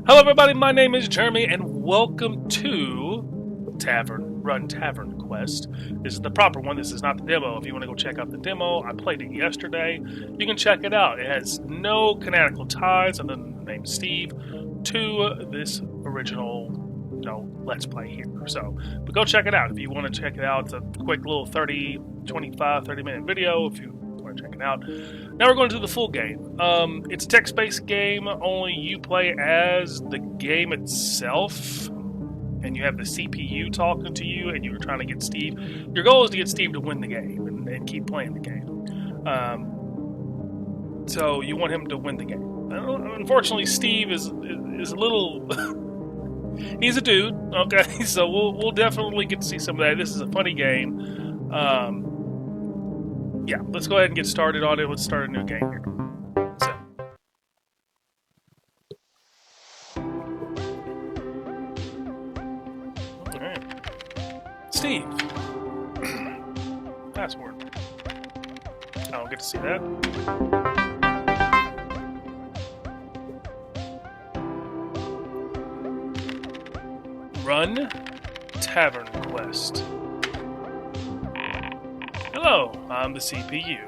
Hello everybody, my name is Jeremy and welcome to Tavernquest. This is the proper one, this is not the demo. If you want to go check out the demo, I played it yesterday. You can check it out. It has no canonical ties other than the name Steve to this original, Let's Play here. But go check it out if you want to check it out. It's a quick little 30 minute video if you want to check it out. Now we're going to do the full game. It's a text-based game, only you play as the game itself, and you have the CPU talking to you, and you're trying to get Steve. Your goal is to get Steve to win the game and keep playing the game. So you want him to win the game. Unfortunately, Steve is a little... he's a dude, okay? So we'll definitely get to see some of that. This is a funny game. Yeah, let's go ahead and get started on it. Let's start a new game here. Alright. Steve. Password. I don't get to see that. Run Tavernquest. Hello, I'm the CPU.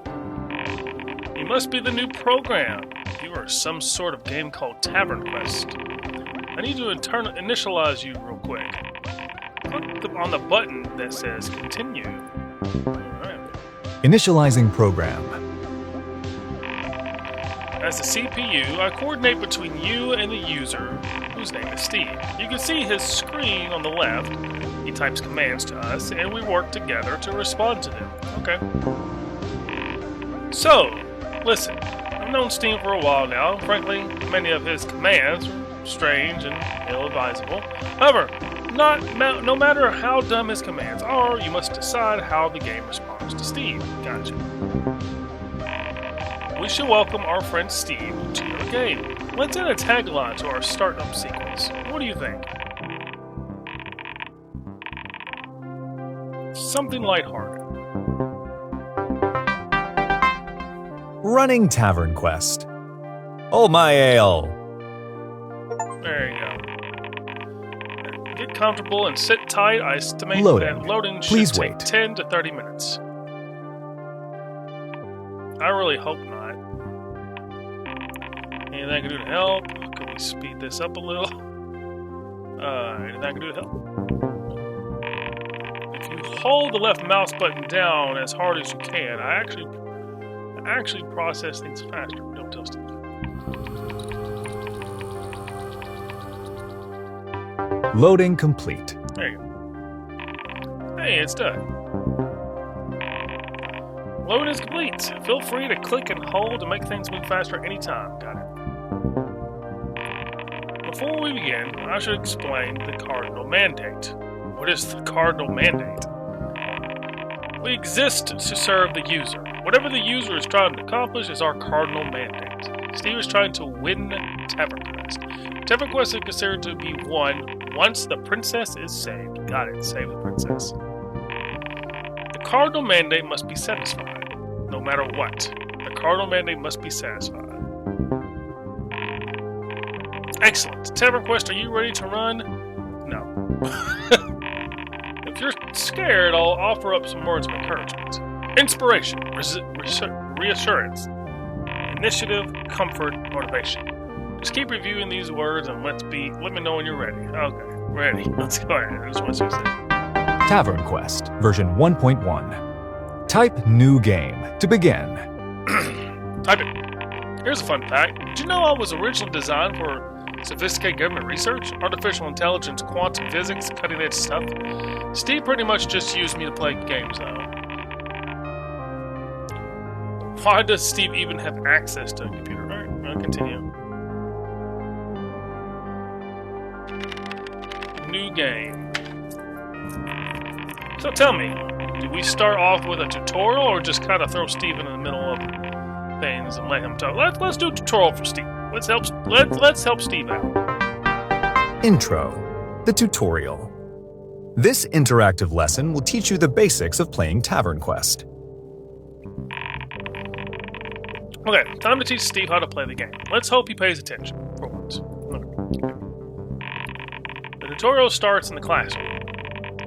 You must be the new program. You are some sort of game called Tavernquest. I need to initialize you real quick. Click on the button that says continue. Alright. Initializing program. As the CPU, I coordinate between you and the user, whose name is Steve. You can see his screen on the left. He types commands to us, and we work together to respond to them. Okay. So, listen. I've known Steve for a while now. Frankly, many of his commands are strange and ill-advisable. However, no matter how dumb his commands are, you must decide how the game responds to Steve. Gotcha. We should welcome our friend Steve to your game. Let's add a tagline to our startup sequence. What do you think? Something lighthearted. Running Tavernquest. Oh my ale. There you go. Get comfortable and sit tight. I estimate that loading should take 10 to 30 minutes. I really hope not. Anything I can do to help? Can we speed this up a little? Anything I can do to help? If you hold the left mouse button down as hard as you can, I actually process things faster. Don't tell Steve. Loading complete. There you go. Hey, it's done. Loading is complete. Feel free to click and hold to make things move faster anytime. Got it. Before we begin, I should explain the cardinal mandate. What is the cardinal mandate? We exist to serve the user. Whatever the user is trying to accomplish is our cardinal mandate. Steve is trying to win Tavernquest. Tavernquest is considered to be won once the princess is saved. Got it, save the princess. The cardinal mandate must be satisfied, no matter what. The cardinal mandate must be satisfied. Excellent. Tavernquest, are you ready to run? No. If you're scared, I'll offer up some words of encouragement. Inspiration, reassurance, initiative, comfort, motivation. Just keep reviewing these words and let me know when you're ready. Okay, ready. Let's go ahead. I just want you to say. Tavernquest, version 1.1. Type new game to begin. Type it. Here's a fun fact. Did you know I was originally designed for sophisticated government research, artificial intelligence, quantum physics, cutting-edge stuff? Steve pretty much just used me to play games, though. Why does Steve even have access to a computer? Alright, I'll continue. New game. So tell me, do we start off with a tutorial or just kind of throw Steve in the middle of things and let him talk? Let's do a tutorial for Steve. Let's help Steve out. Intro. The tutorial. This interactive lesson will teach you the basics of playing Tavernquest. Okay, time to teach Steve how to play the game. Let's hope he pays attention for once. Okay. Tutorial starts in the classroom.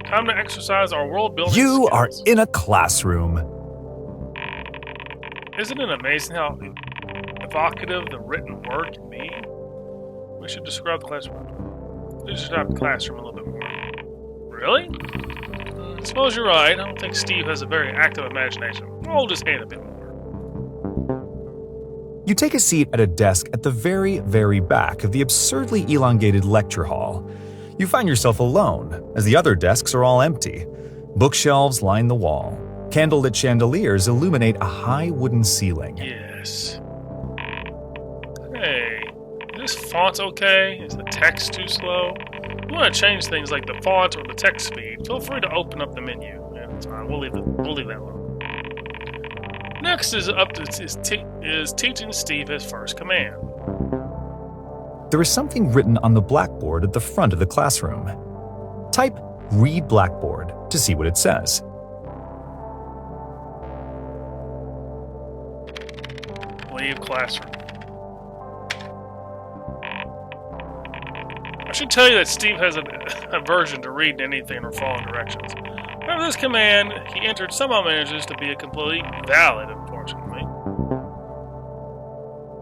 Time to exercise our world building You skills. are in a classroom. Isn't it amazing how evocative the written word can be? We should describe the classroom. We should describe the classroom a little bit more. Really? I suppose you're right. I don't think Steve has a very active imagination. I'll just hate a bit more. You take a seat at a desk at the very, very back of the absurdly elongated lecture hall. You find yourself alone, as the other desks are all empty. Bookshelves line the wall. Candlelit chandeliers illuminate a high wooden ceiling. Yes. Hey, is this font okay? Is the text too slow? If you want to change things like the font or the text speed, feel free to open up the menu. Yeah, that's fine. We'll leave that alone. Next is teaching Steve his first command. There is something written on the blackboard at the front of the classroom. Type "Read Blackboard" to see what it says. Leave classroom. I should tell you that Steve has an aversion to reading anything or following directions. However, this command he entered somehow manages to be a completely valid, unfortunately.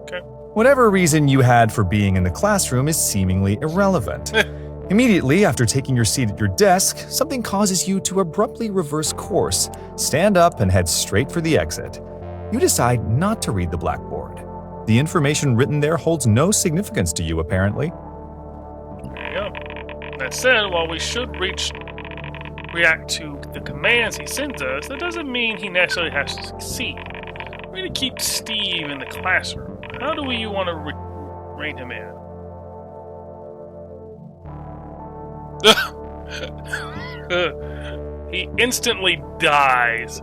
Okay. Whatever reason you had for being in the classroom is seemingly irrelevant. Immediately after taking your seat at your desk, something causes you to abruptly reverse course, stand up, and head straight for the exit. You decide not to read the blackboard. The information written there holds no significance to you, apparently. There you go. That said, while we should react to the commands he sends us, that doesn't mean he necessarily has to succeed. We need to keep Steve in the classroom. How do you want to rein him in? He instantly dies.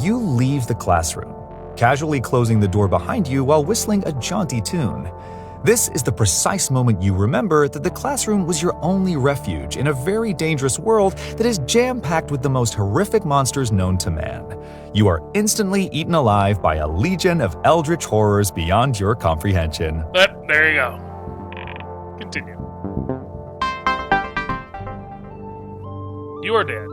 You leave the classroom, casually closing the door behind you while whistling a jaunty tune. This is the precise moment you remember that the classroom was your only refuge in a very dangerous world that is jam-packed with the most horrific monsters known to man. You are instantly eaten alive by a legion of eldritch horrors beyond your comprehension. But there you go. Continue. You are dead.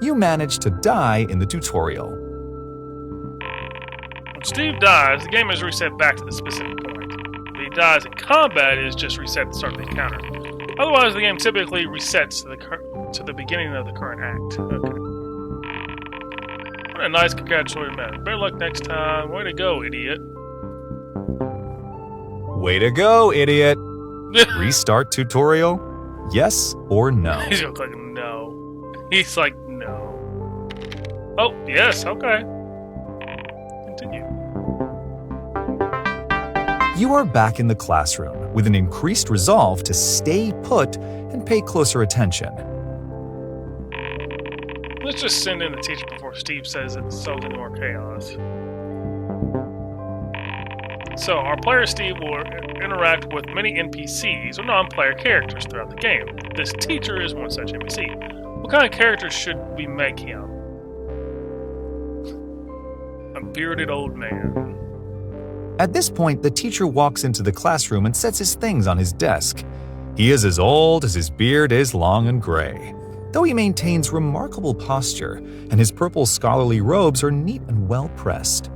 You manage to die in the tutorial. When Steve dies, the game is reset back to the specific point. If he dies in combat, it is just reset at the start of the encounter. Otherwise, the game typically resets to the beginning of the current act. Okay. What a nice congratulatory message. Better luck next time. Way to go, idiot. Way to go, idiot. Restart tutorial? Yes or no? He's gonna click no. He's like, no. Oh, yes, okay. Continue. You are back in the classroom with an increased resolve to stay put and pay closer attention. Let's just send in the teacher before Steve says it sows any more chaos. So, our player Steve will interact with many NPCs or non-player characters throughout the game. This teacher is one such NPC. What kind of character should we make him? A bearded old man. At this point, the teacher walks into the classroom and sets his things on his desk. He is as old as his beard is long and gray, though he maintains remarkable posture, and his purple scholarly robes are neat and well-pressed.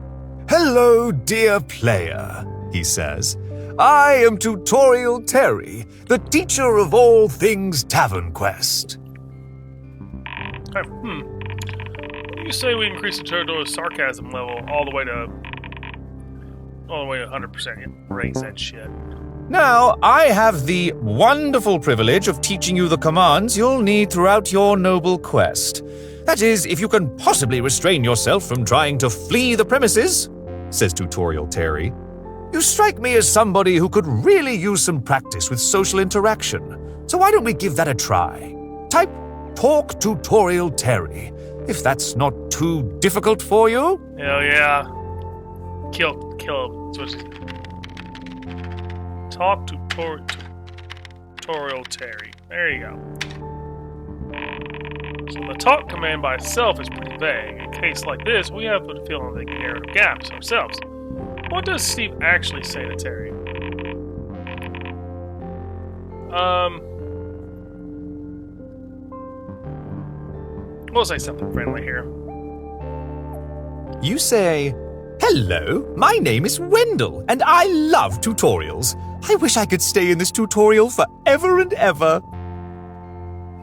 "Hello, dear player," he says. "I am Tutorial Terry, the teacher of all things Tavernquest." What do you say we increase the tutorial sarcasm level all the way to 100%? Raise that shit. Now, I have the wonderful privilege of teaching you the commands you'll need throughout your noble quest. That is, if you can possibly restrain yourself from trying to flee the premises, says Tutorial Terry. You strike me as somebody who could really use some practice with social interaction. So why don't we give that a try? Type Talk Tutorial Terry, if that's not too difficult for you. Hell yeah. Kill him. Switch. Talk Tutorial Terry. There you go. So the talk command by itself is pretty vague. In a case like this, we have to fill in the narrative gaps ourselves. What does Steve actually say to Terry? We'll say something friendly here. You say, "Hello, my name is Wendell, and I love tutorials. I wish I could stay in this tutorial forever and ever."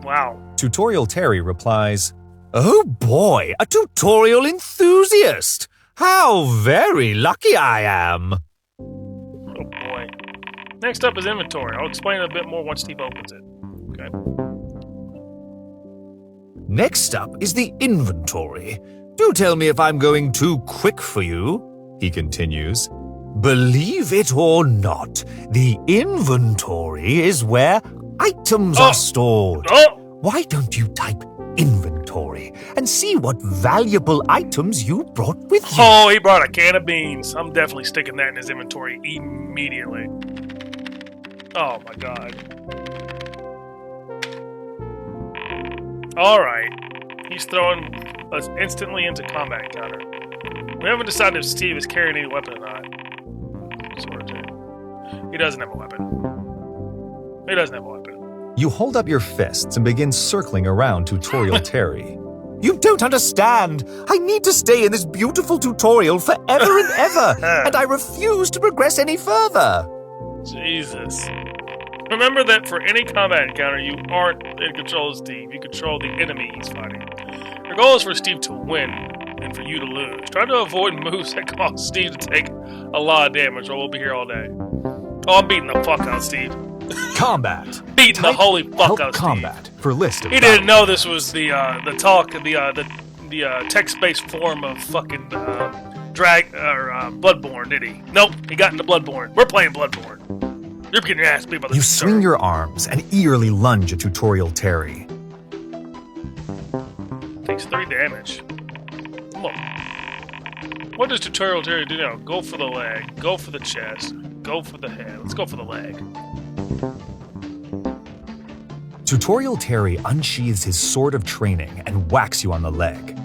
Wow. Tutorial Terry replies, "Oh boy, a tutorial enthusiast! How very lucky I am!" Oh boy. Next up is inventory. I'll explain a bit more once Steve opens it. Okay. Next up is the inventory. Do tell me if I'm going too quick for you, he continues. Believe it or not, the inventory is where items are stored. Oh! Why don't you type inventory and see what valuable items you brought with you? Oh, he brought a can of beans. I'm definitely sticking that in his inventory immediately. Oh my god. Alright. He's throwing us instantly into combat encounter. We haven't decided if Steve is carrying any weapon or not. Sort of. He doesn't have a weapon. He doesn't have a weapon. You hold up your fists and begin circling around Tutorial Terry. You don't understand! I need to stay in this beautiful tutorial forever and ever, and I refuse to progress any further! Jesus. Remember that for any combat encounter, you aren't in control of Steve. You control the enemy he's fighting. Your goal is for Steve to win and for you to lose. Try to avoid moves that cause Steve to take a lot of damage, or we'll be here all day. Oh, I'm beating the fuck out of Steve. Combat. Beating the holy fuck out of Steve. Combat for list of He didn't know this was the text-based form of fucking Bloodborne, did he? Nope, he got into Bloodborne. We're playing Bloodborne. You're getting your ass beat by the You swing your arms and eagerly lunge at Tutorial Terry. Takes 3 damage. Come on. What does Tutorial Terry do now? Go for the leg. Go for the chest. Go for the head. Let's go for the leg. Tutorial Terry unsheathes his sword of training and whacks you on the leg.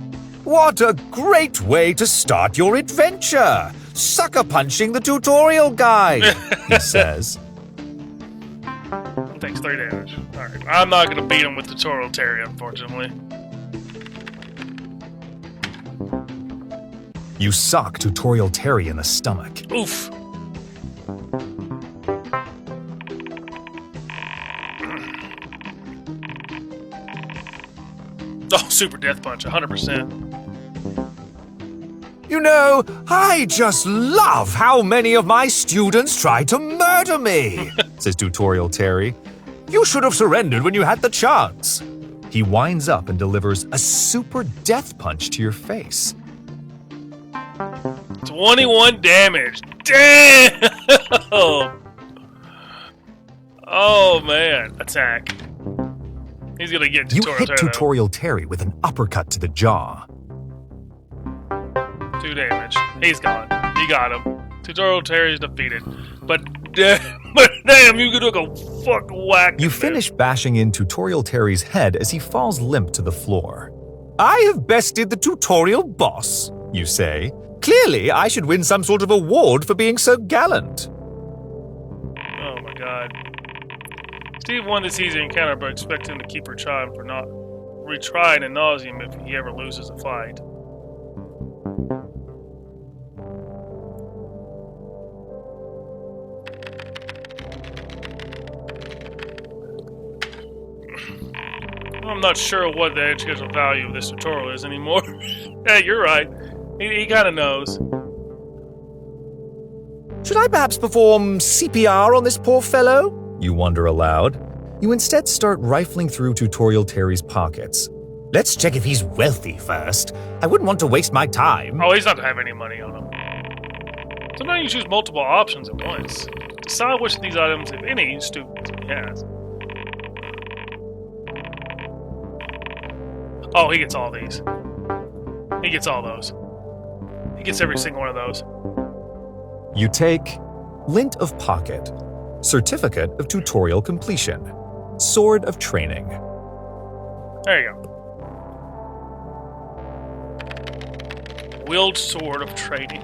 What a great way to start your adventure! Sucker punching the tutorial guide, he says. Takes 3 damage. Alright, I'm not gonna beat him with Tutorial Terry, unfortunately. You sock Tutorial Terry in the stomach. Oof. Oh, super death punch, 100%. You know, I just love how many of my students try to murder me, says Tutorial Terry. You should have surrendered when you had the chance. He winds up and delivers a super death punch to your face. 21 damage. Damn! Oh, man. Attack. He's gonna get You Tutorial hit Terry, Tutorial Terry with an uppercut to the jaw. 2 damage. He's gone. You got him. Tutorial Terry's defeated. But damn, you took a fuck whack. You finish bashing in Tutorial Terry's head as he falls limp to the floor. I have bested the tutorial boss, you say. Clearly, I should win some sort of award for being so gallant. Oh my god. Steve won this easy encounter, but expect him to keep retrying ad nauseum if he ever loses a fight. I'm not sure what the educational value of this tutorial is anymore. Hey, you're right. He kind of knows. Should I perhaps perform CPR on this poor fellow? You wonder aloud. You instead start rifling through Tutorial Terry's pockets. Let's check if he's wealthy first. I wouldn't want to waste my time. Oh, he's not have any money on him. So now you choose multiple options at once. Decide which of these items, if any, student he has. Oh, he gets all these. He gets all those. He gets every single one of those. You take Lint of Pocket, Certificate of Tutorial Completion, Sword of Training. There you go. Wield Sword of Training.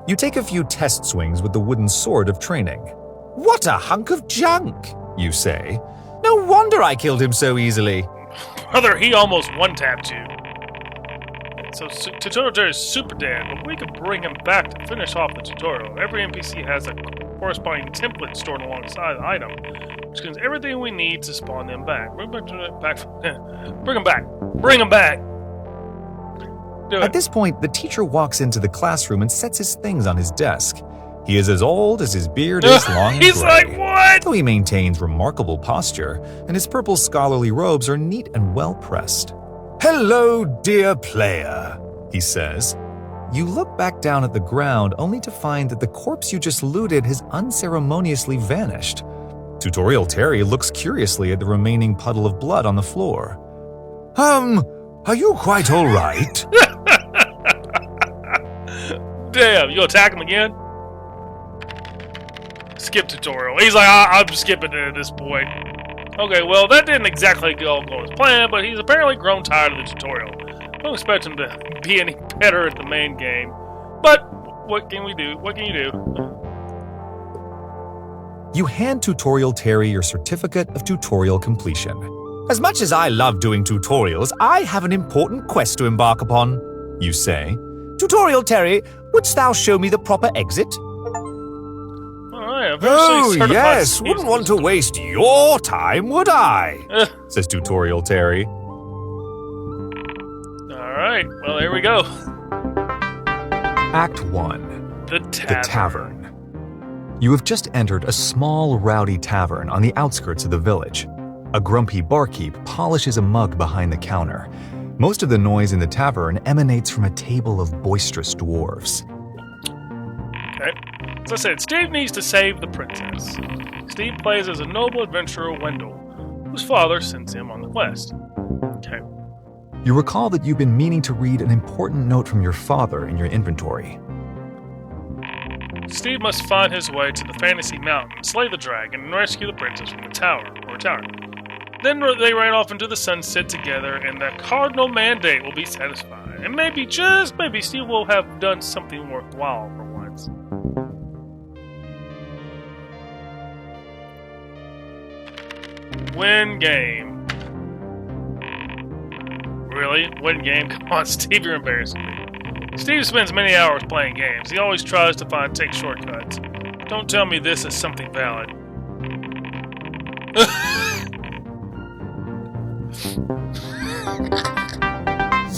You take a few test swings with the wooden sword of training. What a hunk of junk, you say. No wonder I killed him so easily. Brother, he almost one-tapped you. So Tutorial Terry is super dead, but we could bring him back to finish off the tutorial. Every NPC has a corresponding template stored alongside the item, which contains everything we need to spawn them back. Bring him back. Bring him back. Do it. At this point, the teacher walks into the classroom and sets his things on his desk. He is as old as his beard is long and He's gray. like, what? Though he maintains remarkable posture, and his purple scholarly robes are neat and well-pressed. Hello, dear player, he says. You look back down at the ground only to find that the corpse you just looted has unceremoniously vanished. Tutorial Terry looks curiously at the remaining puddle of blood on the floor. Are you quite all right? Damn, you attack him again? Skip tutorial. He's like, I'm skipping it at this point. Okay, well, that didn't exactly go as planned, but he's apparently grown tired of the tutorial. I don't expect him to be any better at the main game. But, what can we do? What can you do? You hand Tutorial Terry your certificate of tutorial completion. As much as I love doing tutorials, I have an important quest to embark upon, you say. Tutorial Terry, wouldst thou show me the proper exit? Oh, yes, wouldn't want to waste your time, would I? Says Tutorial Terry. Alright, well, here we go. Act 1. The Tavern. You have just entered a small, rowdy tavern on the outskirts of the village. A grumpy barkeep polishes a mug behind the counter. Most of the noise in the tavern emanates from a table of boisterous dwarves. Okay. As I said, Steve needs to save the princess. Steve plays as a noble adventurer, Wendell, whose father sends him on the quest. Okay. You recall that you've been meaning to read an important note from your father in your inventory. Steve must find his way to the Fantasy Mountain, slay the dragon, and rescue the princess from the tower. Then they ran off into the sunset together, and the cardinal mandate will be satisfied. And maybe, just maybe, Steve will have done something worthwhile for once. Win game. Really? Win game? Come on, Steve, you're embarrassing me. Steve spends many hours playing games. He always tries to take shortcuts. Don't tell me this is something valid.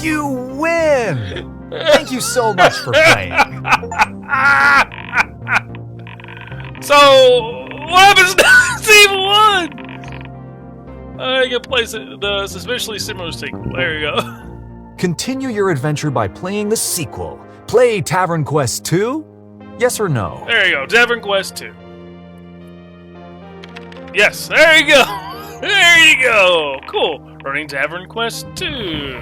You win! Thank you so much for playing. So, what happens now? Steve won! I can play the suspiciously similar sequel. There you go. Continue your adventure by playing the sequel. Play Tavernquest 2? Yes or no? There you go, Tavernquest 2. Yes, there you go. There you go. Cool. Running Tavernquest 2.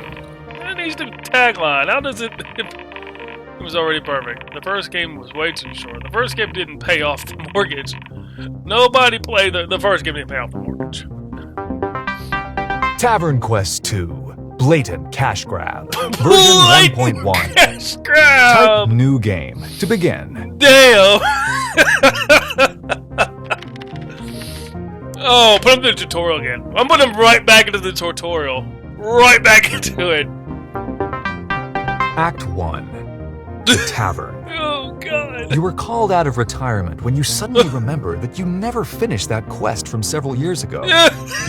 That needs to be tagline. How does it... It was already perfect. The first game was way too short. The first game didn't pay off the mortgage. Nobody played the first game didn't pay off the mortgage. Tavernquest 2. Blatant cash grab. Version 1.1. Cash grab! Type new game to begin. Damn! Oh, put him in the tutorial again. I'm putting him right back into the tutorial. Right back into it. Act 1. The Tavern. Oh, God. You were called out of retirement when you suddenly remember that you never finished that quest from several years ago.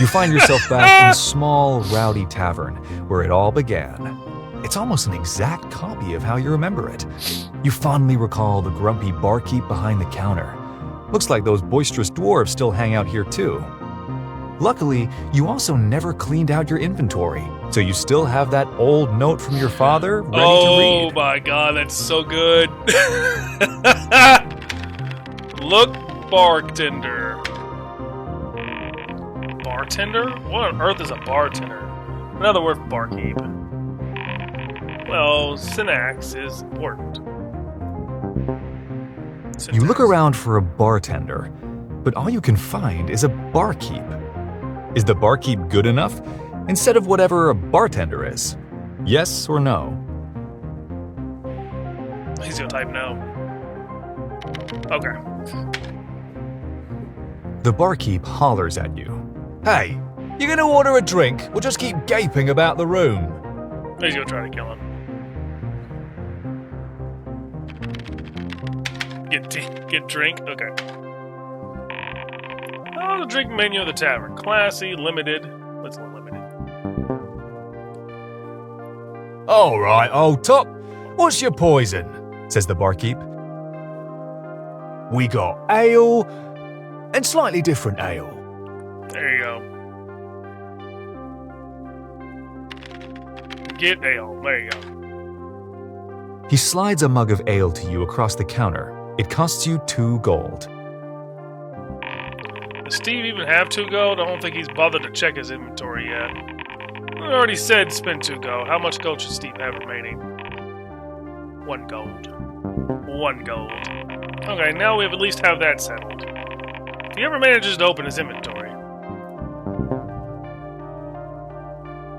You find yourself back in a small, rowdy tavern where it all began. It's almost an exact copy of how you remember it. You fondly recall the grumpy barkeep behind the counter. Looks like those boisterous dwarves still hang out here too. Luckily, you also never cleaned out your inventory, so you still have that old note from your father ready to read. Oh my God, that's so good. Look, bartender. Bartender? What on earth is a bartender? Another word for barkeep. Well, syntax is important. Syntax. You look around for a bartender, but all you can find is a barkeep. Is the barkeep good enough instead of whatever a bartender is? Yes or no? He's gonna type no. Okay. The barkeep hollers at you. Hey, you gonna order a drink or just keep gaping about the room? He's gonna try to kill him. Get drink? Okay. Oh, the drink menu of the tavern. Classy, limited. What's limited? All right, old top. What's your poison? Says the barkeep. We got ale and slightly different ale. There you go. Get ale. There you go. He slides a mug of ale to you across the counter. It costs you 2 gold. Does Steve even have 2 gold? I don't think he's bothered to check his inventory yet. I already said spend 2 gold. How much gold should Steve have remaining? 1 gold. 1 gold. Okay, now we at least have that settled. If he ever manages to open his inventory.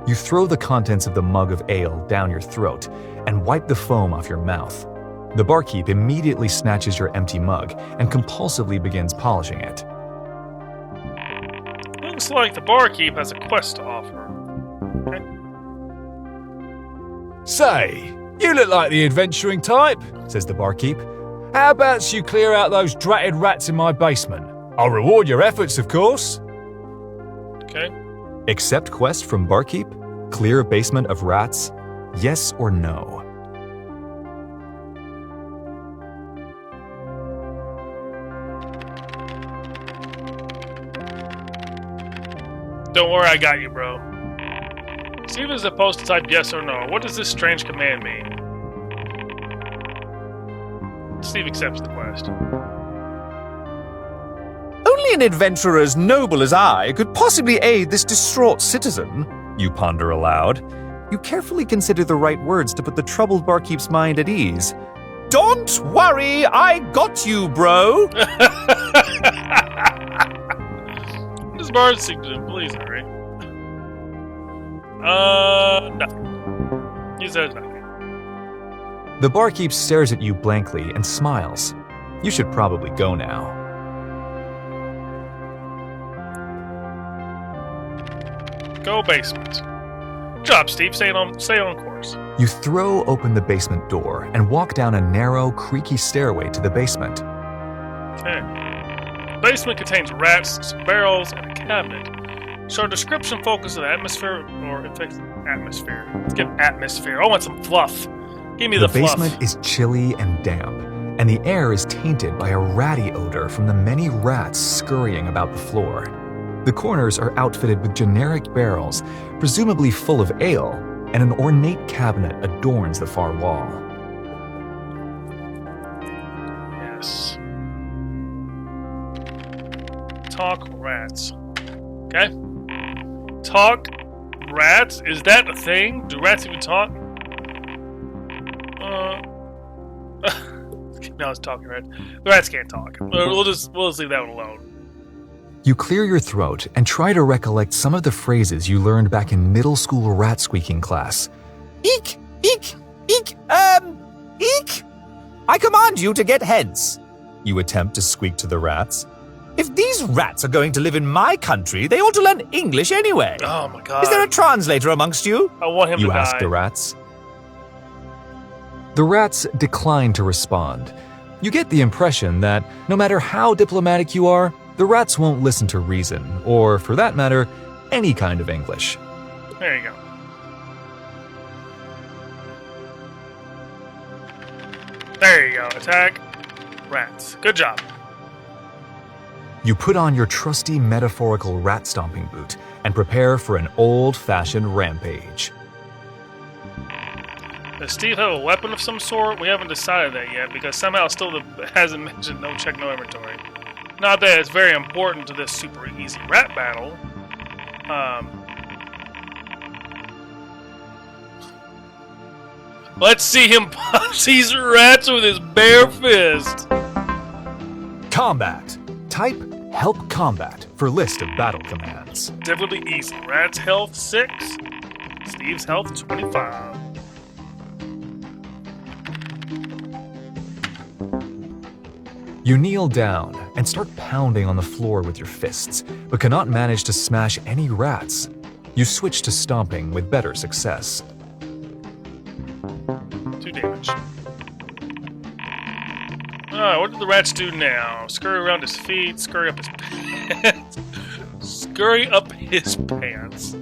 You throw the contents of the mug of ale down your throat and wipe the foam off your mouth. The barkeep immediately snatches your empty mug and compulsively begins polishing it. Looks like the barkeep has a quest to offer. Okay. Say, you look like the adventuring type, says the barkeep. How about you clear out those dratted rats in my basement? I'll reward your efforts, of course. Okay. Accept quest from barkeep? Clear basement of rats? Yes or no? Don't worry, I got you, bro. Steve is supposed to type yes or no. What does this strange command mean? Steve accepts the quest. Only an adventurer as noble as I could possibly aid this distraught citizen, you ponder aloud. You carefully consider the right words to put the troubled barkeep's mind at ease. Don't worry, I got you, bro. This bard seems to please hurry. Nothing. He says nothing. The barkeep stares at you blankly and smiles. You should probably go now. Go basement. Good job, Steve. Stay on course. You throw open the basement door and walk down a narrow, creaky stairway to the basement. Okay. The basement contains rats, some barrels, and a cabinet. So our description focuses on atmosphere or affects atmosphere. Let's give atmosphere. I want some fluff. Give me the fluff. The basement is chilly and damp, and the air is tainted by a ratty odor from the many rats scurrying about the floor. The corners are outfitted with generic barrels, presumably full of ale, and an ornate cabinet adorns the far wall. Yes. Talk rats. Okay. Talk rats? Is that a thing? Do rats even talk? No, it's talking rats. The rats can't talk. We'll just leave that one alone. You clear your throat and try to recollect some of the phrases you learned back in middle school rat squeaking class. Eek! Eek! Eek! Eek! I command you to get hence. You attempt to squeak to the rats. If these rats are going to live in my country, they ought to learn English anyway. Oh my god. Is there a translator amongst you? I want him to die. You ask the rats. The rats decline to respond. You get the impression that no matter how diplomatic you are, the rats won't listen to reason, or, for that matter, any kind of English. There you go. There you go. Attack rats. Good job. You put on your trusty metaphorical rat-stomping boot and prepare for an old-fashioned rampage. Does Steve have a weapon of some sort? We haven't decided that yet, because somehow still hasn't mentioned no check, no inventory. Not that it's very important to this super easy rat battle. Let's see him punch these rats with his bare fist. Combat. Type Help Combat for list of battle commands. Definitely easy. Rat's health 6. Steve's health 25. . You kneel down and start pounding on the floor with your fists, but cannot manage to smash any rats. You switch to stomping with better success. 2 damage. Alright, what do the rats do now? Scurry around his feet, scurry up his pants. Scurry up his pants.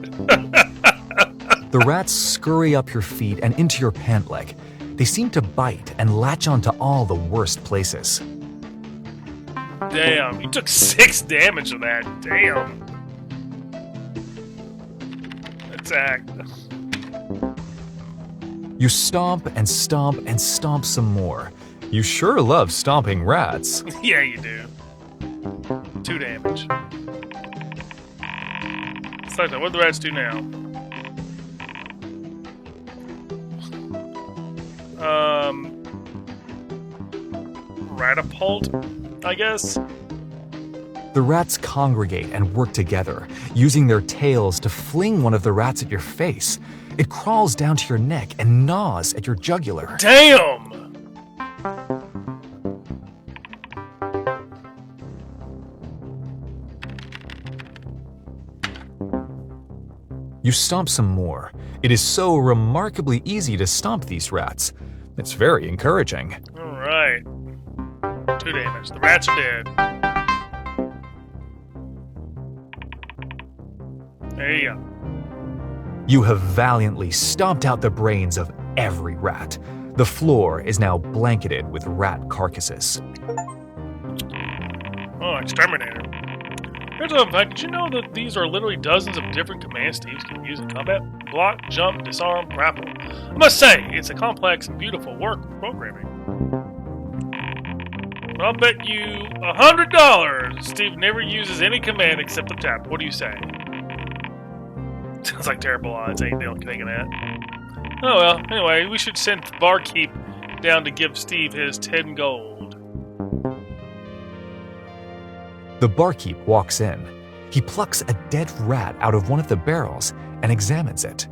The rats scurry up your feet and into your pant leg. They seem to bite and latch onto all the worst places. Damn, you took 6 damage of that. Damn. Attack. You stomp and stomp and stomp some more. You sure love stomping rats. Yeah, you do. 2 damage. So, what do the rats do now? Ratapult, I guess? The rats congregate and work together, using their tails to fling one of the rats at your face. It crawls down to your neck and gnaws at your jugular. Damn! You stomp some more. It is so remarkably easy to stomp these rats. It's very encouraging. Alright. 2 damage. The rats are dead. There you go. You have valiantly stomped out the brains of every rat. The floor is now blanketed with rat carcasses. Oh, exterminator. Here's a fact. Did you know that these are literally dozens of different commands Steve's can use in combat? Block, jump, disarm, grapple. I must say, it's a complex and beautiful work of programming. I'll bet you $100 Steve never uses any command except the tap. What do you say? Sounds like terrible odds, ain't they? Taking that. Oh well, anyway, we should send Barkeep down to give Steve his 10 gold. The barkeep walks in. He plucks a dead rat out of one of the barrels and examines it.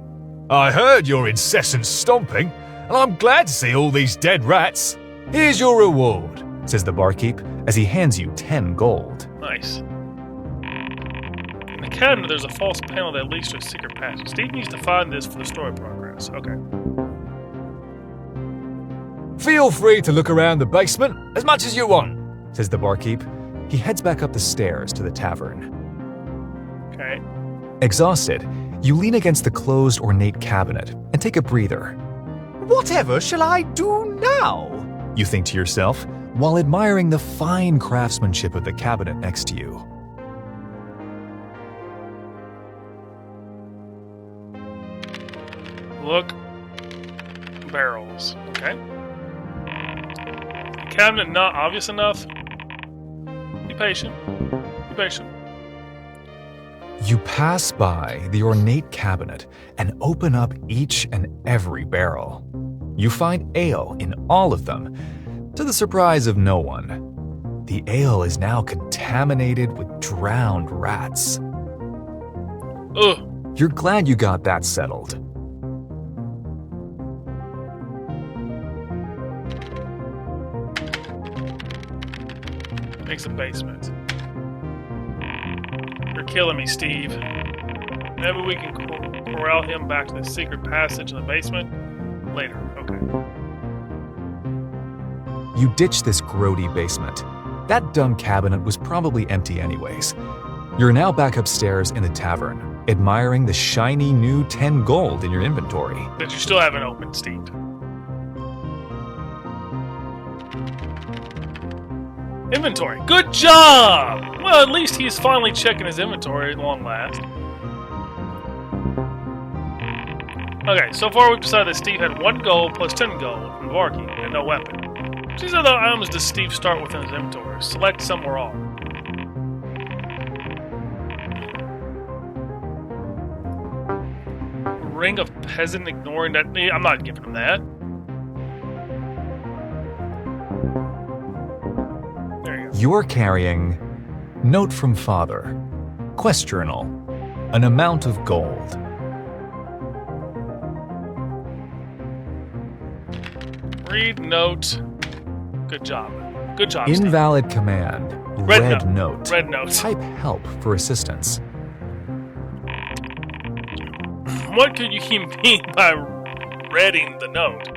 I heard your incessant stomping, and I'm glad to see all these dead rats. Here's your reward, says the barkeep as he hands you 10 gold. Nice. In the cabinet, there's a false panel that leads to a secret passage. Steve needs to find this for the story progress. Okay. Feel free to look around the basement as much as you want, says the barkeep. He heads back up the stairs to the tavern. Okay. Exhausted, you lean against the closed ornate cabinet and take a breather. Whatever shall I do now? You think to yourself while admiring the fine craftsmanship of the cabinet next to you. Look. Barrels. Okay. Cabinet not obvious enough. Be patient. Be patient. You pass by the ornate cabinet and open up each and every barrel. You find ale in all of them, to the surprise of no one. The ale is now contaminated with drowned rats. Ugh. You're glad you got that settled. Makes a basement. You're killing me, Steve. Maybe we can corral him back to the secret passage in the basement later. Okay. You ditch this grody basement. That dumb cabinet was probably empty anyways. You're now back upstairs in the tavern, admiring the shiny new 10 gold in your inventory. That you still haven't opened, Steve. Inventory. Good job! Well, at least he's finally checking his inventory at long last. Okay, so far we've decided that Steve had 1 gold plus 10 gold from the barkeep and no weapon. Which other items does Steve start with in his inventory? Select some or all. Ring of Peasant, ignoring that. I'm not giving him that. You're carrying Note from Father, Quest Journal, an amount of gold. Read note. Good job. Good job, Steve. Invalid command. Red note. Red note. Type help for assistance. What could you mean by reading the note?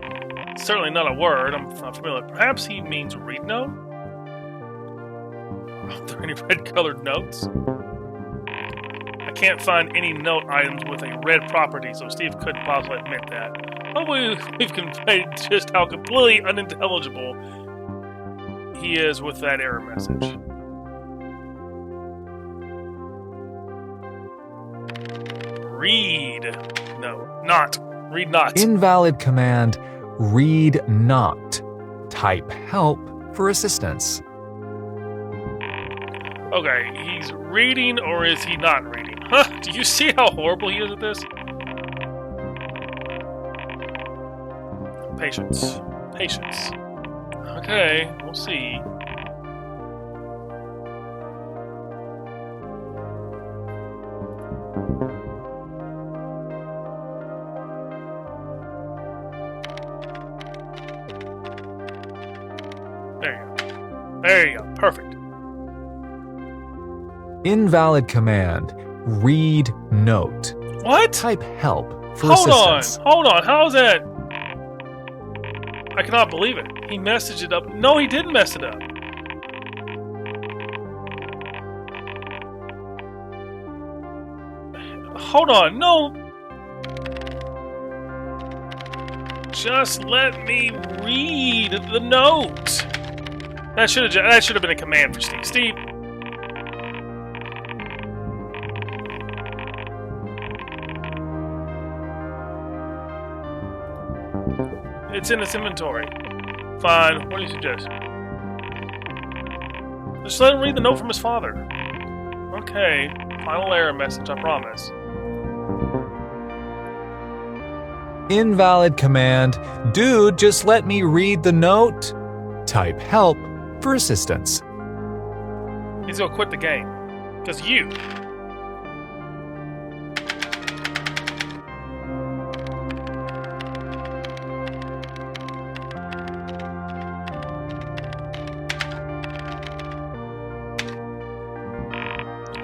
Certainly not a word I'm familiar with. Perhaps he means read note? Are there any red-colored notes? I can't find any note items with a red property, so Steve couldn't possibly admit that. Hopefully we've conveyed just how completely unintelligible he is with that error message. Read. No, not. Read not. Invalid command. Read not. Type help for assistance. Okay, he's reading or is he not reading? Huh? Do you see how horrible he is at this? Patience. Patience. Okay, we'll see. There you go. There you go. Perfect. Invalid command. Read note. What? Type help for Hold assistance. on. Hold on. How is that? I cannot believe it. He messaged it up. No, he didn't mess it up. Hold on. No. Just let me read the note. That should have been a command for Steve. Steve. It's in his inventory. Fine. What do you suggest? Just let him read the note from his father. Okay. Final error message, I promise. Invalid command. Dude, just let me read the note. Type help for assistance. He's gonna quit the game. Because you.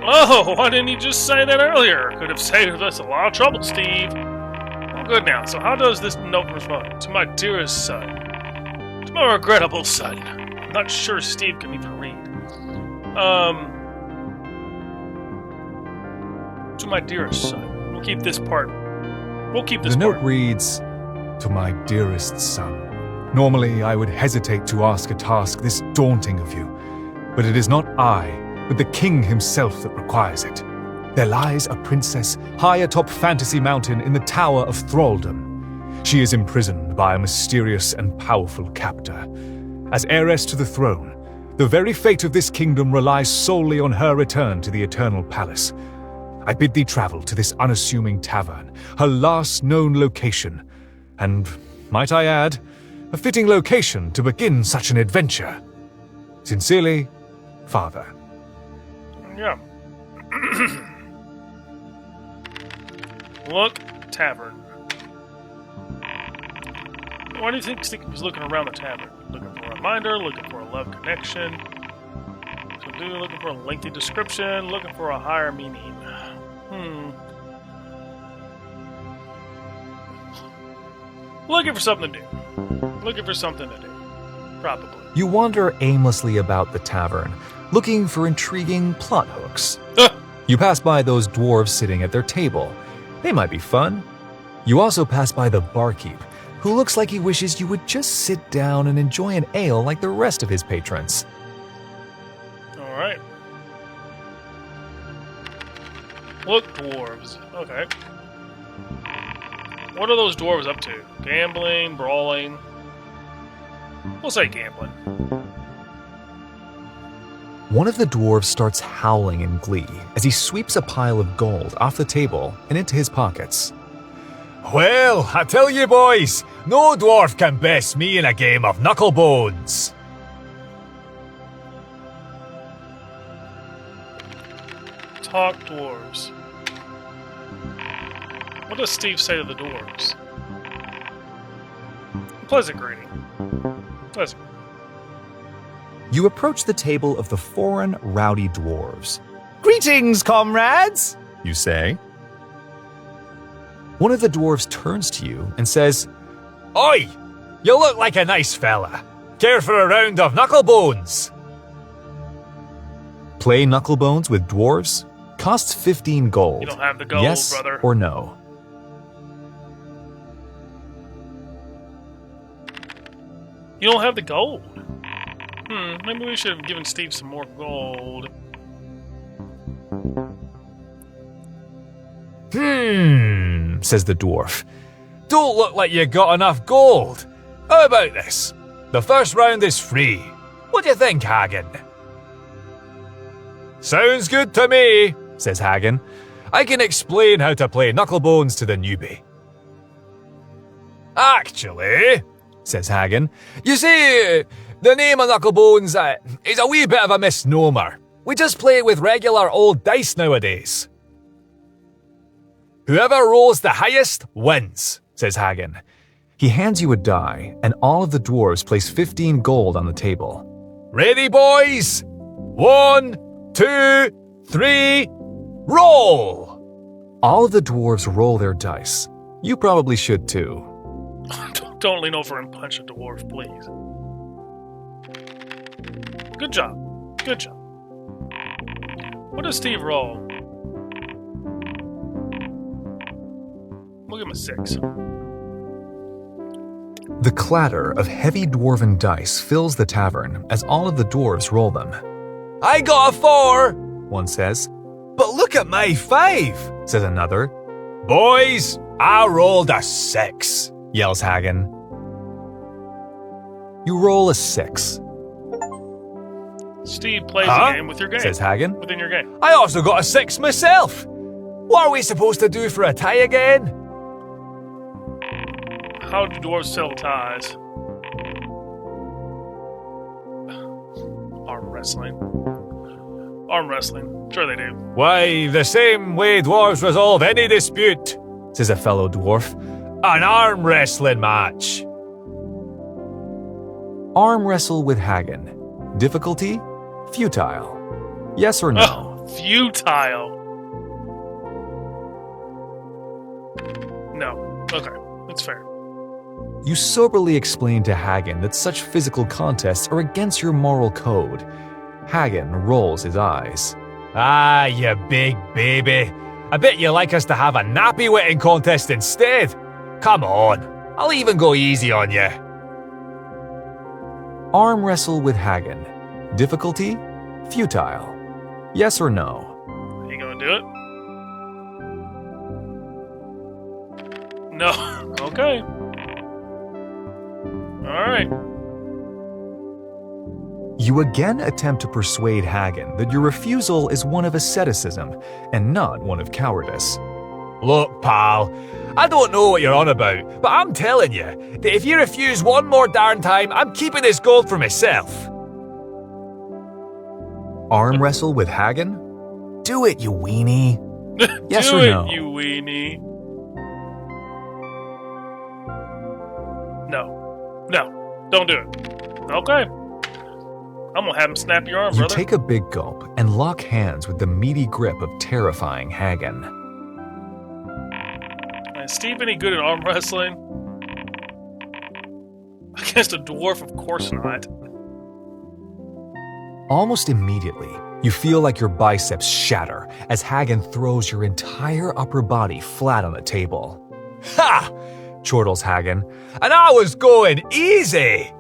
Oh, why didn't you just say that earlier? Could have saved us a lot of trouble, Steve. Well, good now. So how does this note respond? To my dearest son. To my regrettable son. I'm not sure Steve can even read. To my dearest son. We'll keep this part. We'll keep this The part. note reads, "To my dearest son. Normally I would hesitate to ask a task this daunting of you, but it is not I, but the king himself that requires it. There lies a princess high atop Fantasy Mountain in the Tower of Thraldom. She is imprisoned by a mysterious and powerful captor. As heiress to the throne, the very fate of this kingdom relies solely on her return to the Eternal Palace. I bid thee travel to this unassuming tavern, her last known location, and, might I add, a fitting location to begin such an adventure. Sincerely, Father." Yeah. Look, tavern. Why do you think Steve was looking around the tavern? Looking for a reminder, looking for a love connection. So looking for a lengthy description, looking for a higher meaning. Looking for something to do. Looking for something to do. Probably. You wander aimlessly about the tavern, looking for intriguing plot hooks. You pass by those dwarves sitting at their table. They might be fun. You also pass by the barkeep, who looks like he wishes you would just sit down and enjoy an ale like the rest of his patrons. Alright. Look, dwarves. Okay. What are those dwarves up to? Gambling, brawling? We'll say gambling. One of the dwarves starts howling in glee as he sweeps a pile of gold off the table and into his pockets. "Well, I tell you boys, no dwarf can best me in a game of knucklebones." Talk dwarves. What does Steve say to the dwarves? Pleasant greeting. Pleasant. You approach the table of the foreign, rowdy dwarves. Greetings, comrades! You say. One of the dwarves turns to you and says, Oi! You look like a nice fella. Care for a round of knucklebones? Play knucklebones with dwarves? Costs 15 gold. You don't have the gold, yes brother. or no? You don't have the gold. Maybe we should have given Steve some more gold. Says the dwarf. Don't look like you got enough gold. How about this? The first round is free. What do you think, Hagen? Sounds good to me, says Hagen. I can explain how to play knucklebones to the newbie. Actually, says Hagen, you see, the name of knucklebones is a wee bit of a misnomer. We just play with regular old dice nowadays. Whoever rolls the highest wins, says Hagen. He hands you a die, and all of the dwarves place 15 gold on the table. Ready, boys? 1, 2, 3, roll! All of the dwarves roll their dice. You probably should too. Don't lean over and punch a dwarf, please. Good job. Good job. What does Steve roll? We'll give him a 6. The clatter of heavy dwarven dice fills the tavern as all of the dwarves roll them. I got a 4, One says. but look at my 5, Says another. Boys, I rolled a 6. Yells Hagen. You roll a 6. Steve plays Huh? the game with your game. Says Hagen. Within your game. I also got a 6 myself. What are we supposed to do for a tie again? How do dwarves settle ties? Arm wrestling. Arm wrestling. Sure they do. Why, the same way dwarves resolve any dispute, Says a fellow dwarf. an arm wrestling match. Arm wrestle with Hagen. Difficulty? Futile. Yes or no? Oh, futile. No. Okay. That's fair. You soberly explain to Hagen that such physical contests are against your moral code. Hagen rolls his eyes. Ah, you big baby. I bet you like us to have a nappy wetting contest instead. Come on, I'll even go easy on you. Arm wrestle with Hagen. Difficulty? Futile. Yes or no? Are you gonna do it? No. Okay. Alright. You again attempt to persuade Hagen that your refusal is one of asceticism and not one of cowardice. Look, pal, I don't know what you're on about, but I'm telling you that if you refuse one more darn time, I'm keeping this gold for myself. Arm wrestle with Hagen? Do it, you weenie. Yes do or it, no? you weenie. No. No. Don't do it. Okay. I'm gonna have him snap your arm, You brother. take a big gulp and lock hands with the meaty grip of terrifying Hagen. Is Steve any good at arm wrestling? Against a dwarf, of course not. Almost immediately, you feel like your biceps shatter as Hagen throws your entire upper body flat on the table. Ha! Chortles Hagen. And I was going easy.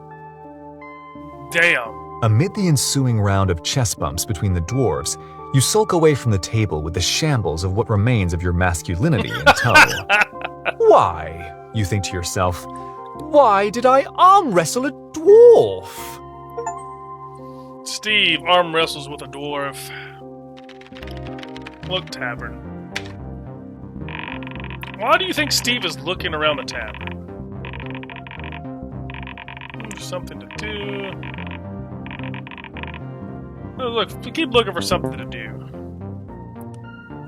Damn. Amid the ensuing round of chest bumps between the dwarves, you sulk away from the table with the shambles of what remains of your masculinity in tow. Why, you think to yourself, why did I arm wrestle a dwarf? Steve arm wrestles with a dwarf. Look, tavern. Why do you think Steve is looking around the tavern? There's something to do. Oh, look, keep looking for something to do.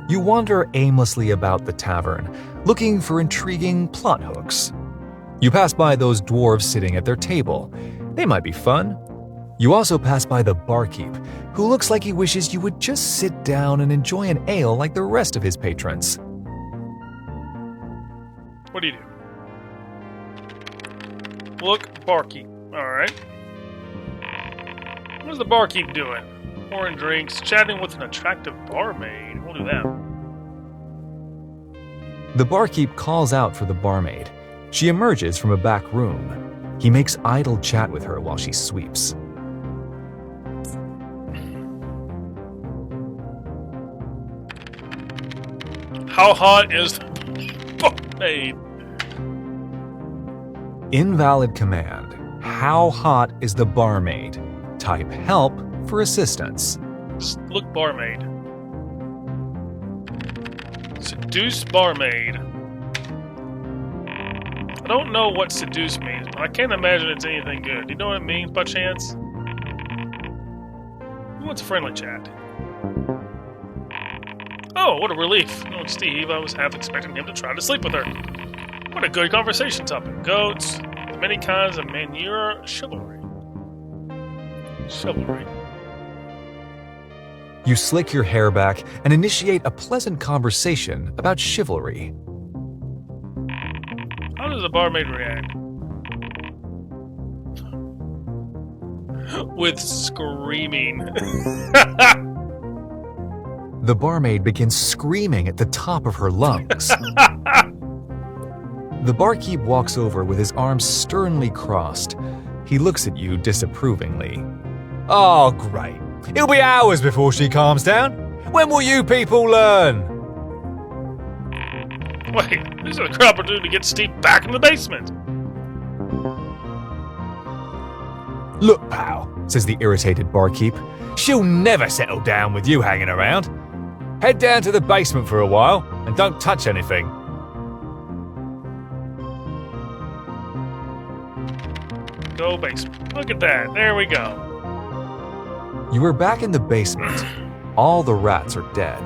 You wander aimlessly about the tavern, looking for intriguing plot hooks. You pass by those dwarves sitting at their table. They might be fun. You also pass by the barkeep, who looks like he wishes you would just sit down and enjoy an ale like the rest of his patrons. What do you do? Look, barkeep. Alright. What's the barkeep doing? Pouring drinks, chatting with an attractive barmaid. We'll do that. The barkeep calls out for the barmaid. She emerges from a back room. He makes idle chat with her while she sweeps. How hot is the barmaid? Invalid command. How hot is the barmaid? Type help for assistance. Just look, barmaid. Seduce barmaid. I don't know what seduce means, but I can't imagine it's anything good. Do you know what it means by chance? Who wants a friendly chat? Oh, what a relief. No, Steve, I was half expecting him to try to sleep with her. What a good conversation topic. Goats, the many kinds of manure, chivalry. Chivalry. You slick your hair back and initiate a pleasant conversation about chivalry. How does the barmaid react? With screaming. The barmaid begins screaming at the top of her lungs. The barkeep walks over with his arms sternly crossed. He looks at you disapprovingly. Oh, great. It'll be hours before she calms down. When will you people learn? Wait, this is a great opportunity to get Steve back in the basement. Look, pal, says the irritated barkeep. She'll never settle down with you hanging around. Head down to the basement for a while and don't touch anything. Go basement. Look at that. There we go. You are back in the basement. All the rats are dead.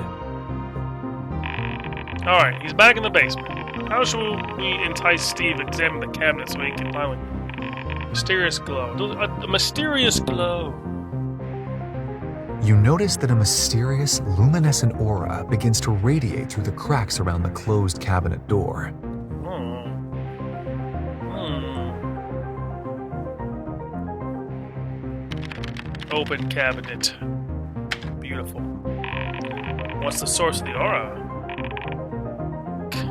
Alright, he's back in the basement. How should we entice Steve to examine the cabinet so he can finally... Mysterious glow. A mysterious glow. You notice that a mysterious, luminescent aura begins to radiate through the cracks around the closed cabinet door. Open cabinet. Beautiful. What's the source of the aura?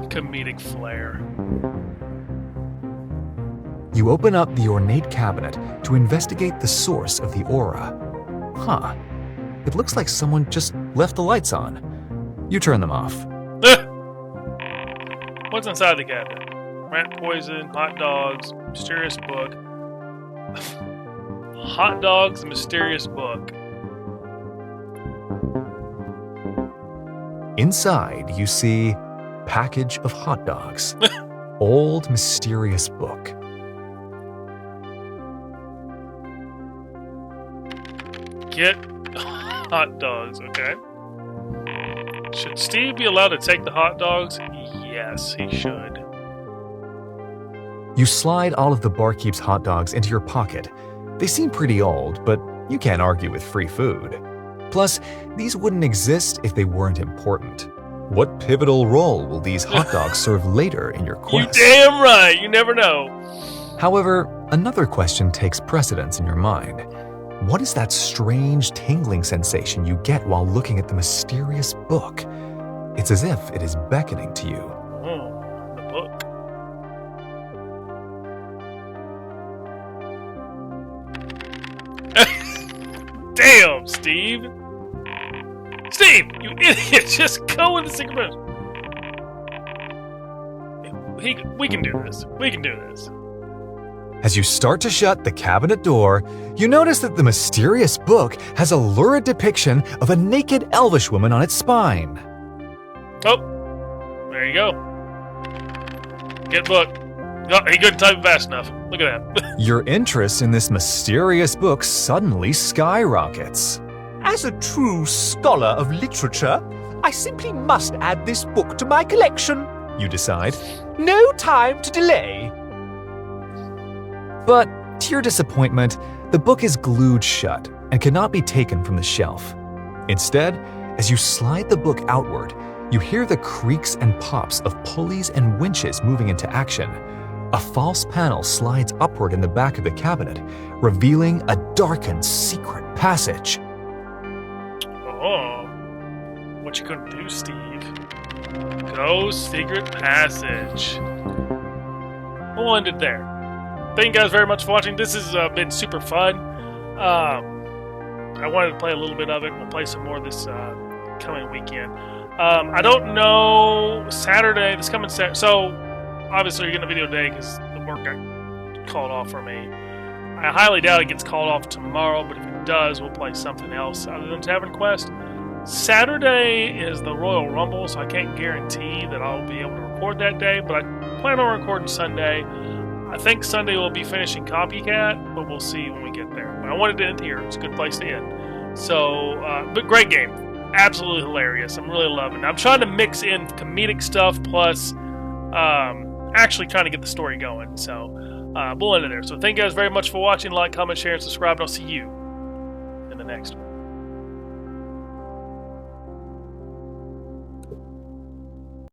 Comedic flair. You open up the ornate cabinet to investigate the source of the aura. Huh. It looks like someone just left the lights on. You turn them off. What's inside the cabinet? Rat poison, hot dogs, mysterious book. Hot dogs, mysterious book. Inside, you see package of hot dogs. Old mysterious book. Get hot dogs, okay? Should Steve be allowed to take the hot dogs? Yes, he should. You slide all of the barkeep's hot dogs into your pocket. They seem pretty old, but you can't argue with free food. Plus, these wouldn't exist if they weren't important. What pivotal role will these hot dogs serve later in your quest? You damn right, you never know. However, another question takes precedence in your mind. What is that strange tingling sensation you get while looking at the mysterious book? It's as if it is beckoning to you. Oh, the book. Damn, Steve! Steve, you idiot! Just go in the secret room. We can do this. We can do this. As you start to shut the cabinet door, you notice that the mysterious book has a lurid depiction of a naked elvish woman on its spine. Oh, there you go. Get book. Oh, he couldn't type fast enough. Look at that. Your interest in this mysterious book suddenly skyrockets. As a true scholar of literature, I simply must add this book to my collection. You decide. No time to delay. But, to your disappointment, The book is glued shut and cannot be taken from the shelf. Instead, as you slide the book outward, you hear the creaks and pops of pulleys and winches moving into action. A false panel slides upward in the back of the cabinet, revealing a darkened secret passage. Oh, what you gonna do, Steve? Go secret passage. We'll end it there. Thank you guys very much for watching. This has been super fun. I wanted to play a little bit of it. We'll play some more this coming weekend. I don't know, Saturday, this coming Saturday. So, obviously you're getting a video today because the work got called off for me. I highly doubt it gets called off tomorrow, but if it does, we'll play something else other than Tavernquest. Saturday is the Royal Rumble, so I can't guarantee that I'll be able to record that day, but I plan on recording Sunday. I think Sunday we'll be finishing Copycat, but we'll see when we get there. But I wanted to end here. It's a good place to end. So, but great game. Absolutely hilarious. I'm really loving it. I'm trying to mix in comedic stuff plus actually trying to get the story going. So, we'll end it there. So thank you guys very much for watching. Like, comment, share, and subscribe, and I'll see you in the next one.